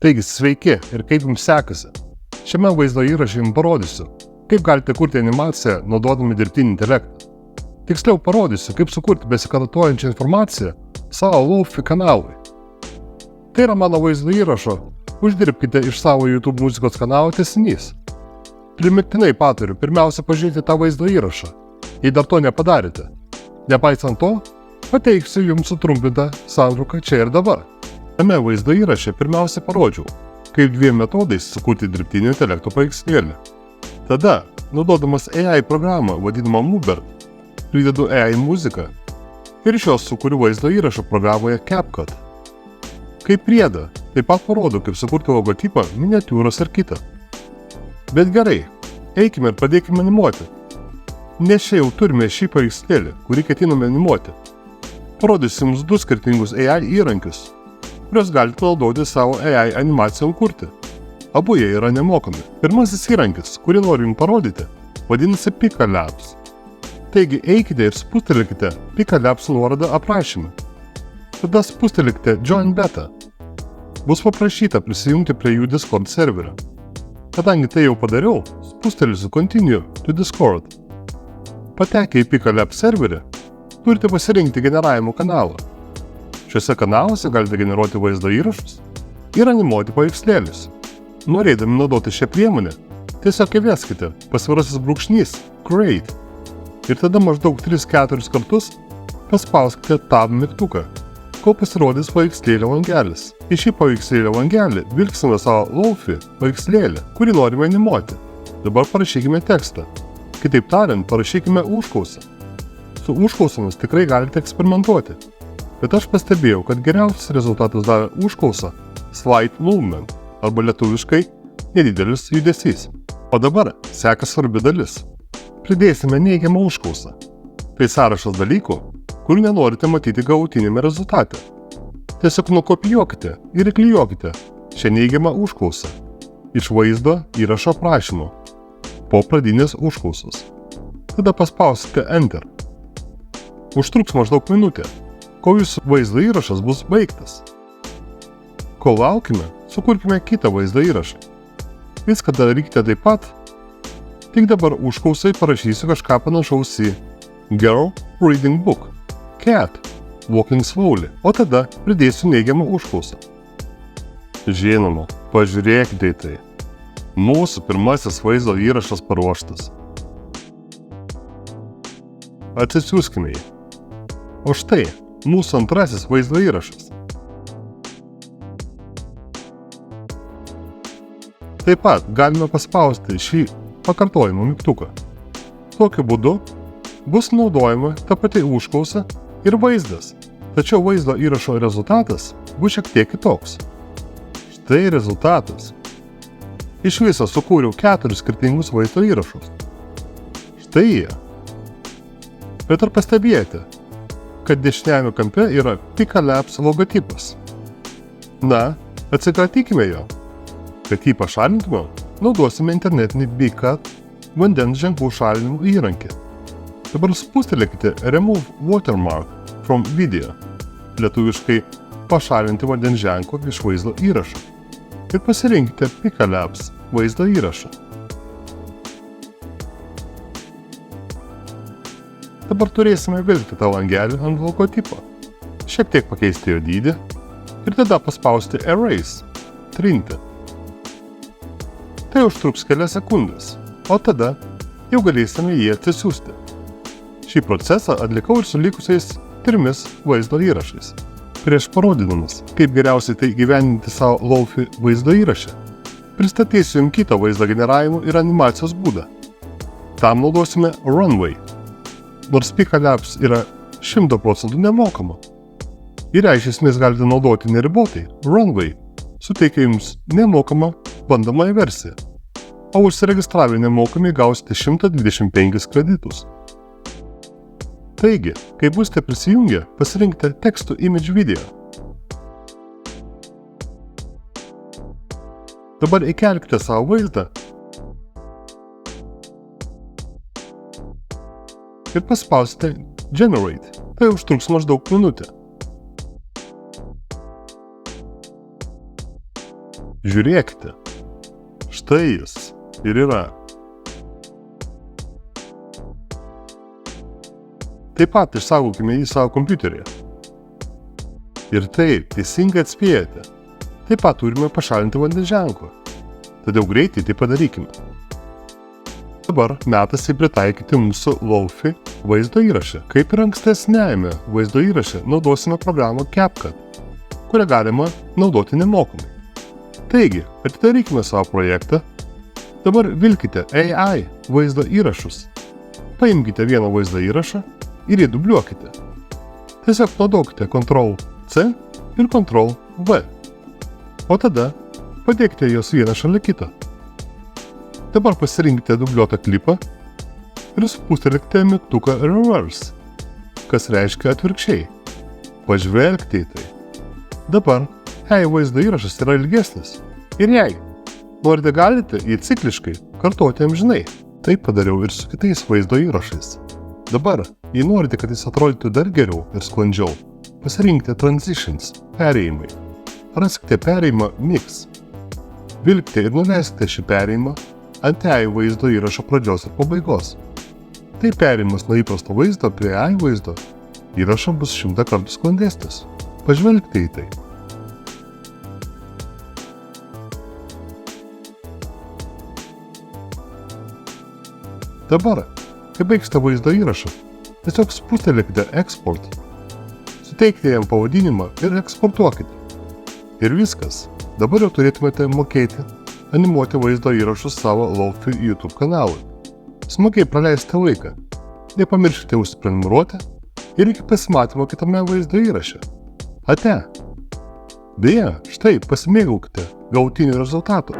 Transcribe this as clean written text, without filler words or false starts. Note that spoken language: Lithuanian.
Taigi, sveiki ir kaip jums sekasi. Šiame vaizdo įraše jums parodysiu, kaip galite kurti animaciją naudodami dirbtinį intelektą. Tiksliau parodysiu, kaip sukurti besikartojančią informaciją savo Lo-fi kanalui. Tai yra mano vaizdo įrašo, uždirbkite iš savo YouTube muzikos kanalo tęsinys. Primiktinai patariu pirmiausia pažiūrėti tą vaizdo įrašą, jei dar to nepadarėte. Nepaisant to, pateiksiu jums sutrumpintą santrauką čia ir dabar. Tame vaizdo įraše pirmiausia parodžiau, kaip dviem metodais sukurti dirbtinio intelekto paveikslėlį. Tada, naudodamas AI programą vadinamą Moobert, pridedu AI muziką ir iš jos sukuriu vaizdo įrašą programoje CapCut. Kaip priedą, taip pat parodo, kaip sukurti logotipą, miniatiūros ir kitą. Bet gerai, eikime ir pradėkime animuoti. Nes čia jau turime šį paveikslėlį, kurį ketiname animuoti. Parodysiu jums du skirtingus AI įrankius, kuriuos galite naudoti savo AI animacijom kurti. Abu jie yra nemokami. Pirmasis įrankis, kurį noriu jums parodyti, vadinasi Pika Labs. Taigi eikite ir spustelėkite Pika Labs nuorodą aprašyme. Tada spustelėkite Join Beta. Bus paprašyta prisijungti prie jų Discord serverio. Kadangi tai jau padariau, spustelėsiu Continue to Discord. Patekę į Pika Labs serverį, turite pasirinkti generavimo kanalą. Šiuose kanaluose galite generuoti vaizdo įrašus ir animuoti paveikslėlius. Norėdami naudoti šią priemonę, tiesiog įveskite pasvirasis brūkšnys Create ir tada maždaug 3-4 kartus paspauskite Tab mygtuką, kol pasirodys paveikslėlio langelis. Į šį paveikslėlio langelį vilksime savo Lo-fi paveikslėlį, kurį norime animuoti. Dabar parašykime tekstą. Kitaip tariant, parašykime užklausą. Su užklausomis tikrai galite eksperimentuoti. Bet aš pastebėjau, kad geriausias rezultatas davė užklausa Slight Movement, arba lietuviškai nedidelis judesys. O dabar seka svarbi dalis. Pridėsime neigiamą užklausą. Tai sąrašas dalykų, kurių nenorite matyti galutinėme rezultate. Tiesiog nukopijuokite ir įklijuokite šią neigiamą užklausą iš vaizdo įrašo aprašymo po pradinės užklausos. Tada paspausite Enter. Užtruks maždaug minutę, kol jūsų vaizdo įrašas bus baigtas. Kol laukime, sukurkime kitą vaizdo įrašą. Viską darykite taip pat, tik dabar užklausai parašysiu kažką panašaus į Girl reading book, Cat walking slowly, o tada pridėsiu neigiamą užklausą. Žinoma, pažiūrėkite į tai. Mūsų pirmasis vaizdo įrašas paruoštas. Atsisiųskime jį. O štai mūsų antrasis vaizdo įrašas. Taip pat galime paspausti šį pakartojimo mygtuką. Tokiu būdu bus naudojama ta pati užklausa ir vaizdas, tačiau vaizdo įrašo rezultatas bus šiek tiek kitoks. Štai rezultatas. Iš viso sukūriau 4 skirtingus vaizdo įrašus. Štai jie. Bet ar pastebėjote, kad dešiniajame kampe yra Pika Labs logotipas? Na, atsikratykime jo. Kad jį pašalintume, naudosime internetinį BigCut vandens ženklų šalinimo įrankį. Dabar spustelėkite Remove Watermark from Video, lietuviškai pašalinti vandens ženklą iš vaizdo įrašo, ir pasirinkite Pika Labs vaizdo įrašą. Dabar turėsime vilkti tą langelį ant logotipo, šiek tiek pakeisti jo dydį ir tada paspausti Erase, trinti. Tai užtruks kelias sekundės, o tada jau galėsime jį atsisiųsti. Šį procesą atlikau ir su likusiais 3 vaizdo įrašais. Prieš parodydamas, kaip geriausiai tai gyveninti savo Lo-fi vaizdo įrašę, pristatysiu jums kitą vaizdo generavimo ir animacijos būdą. Tam naudosime Runway. Nors Pika Labs yra 100% nemokama. Ir iš esmės galite naudoti neribotai, Runway suteikia jums nemokamą bandomąją versiją, o užsiregistravę nemokamai gausite 125 kreditus. Taigi, kai būsite prisijungę, pasirinkite Text to Image Video. Dabar įkelkite savo vaizdą ir paspausite Generate. Tai užtruks maždaug minutę. Žiūrėkite. Štai jis ir yra. Taip pat išsaugokime jį savo kompiuteryje. Ir taip, teisingai atspėjate. Taip pat turime pašalinti vandens ženklą. Todėl greitai tai padarykime. Dabar metas pritaikyti mūsų Lofi vaizdo įrašą. Kaip ir ankstesniajame vaizdo įraše naudosime programą CapCut, kurią galima naudoti nemokamai. Taigi, atidarykime savo projektą. Dabar vilkite AI vaizdo įrašus. Paimkite vieną vaizdo įrašą ir jį dubliuokite. Tiesiog naudokite Ctrl+C ir Ctrl+V. O tada padėkite juos vieną šalia kito. Dabar pasirinkite dubliuotą klipą ir spustelėkite mygtuką Reverse, kas reiškia atvirkščiai. Pažvelkite į tai. Dabar, jei vaizdo įrašas yra ilgesnis ir jei norite galite jį cikliškai kartoti amžinai. Taip padariau ir su kitais vaizdo įrašais. Dabar, jei norite, kad jis atrodytų dar geriau ir sklandžiau, pasirinkite Transitions perėjimai. Raskite perėjimą Mix. Vilkite ir nuleiskite šį perėjimą ant AI vaizdo įrašo pradžios ir pabaigos. Tai perėjimas nuo įprasto vaizdo prie AI vaizdo įrašo bus 100 kartų sklandesnis. Pažvelkite į tai. Dabar, kai baigsite vaizdo įrašą, tiesiog spustelėkite Export, suteikite jam pavadinimą ir eksportuokite. Ir viskas. Dabar jau turėtumėte mokėti animuoti vaizdo įrašus savo Lofi YouTube kanalui. Smagiai praleisite laiką. Nepamirškite užsiprenumeruoti ir iki pasimatymo kitame vaizdo įraše. Ate! Beje, štai pasimėgaukite galutinių rezultatų.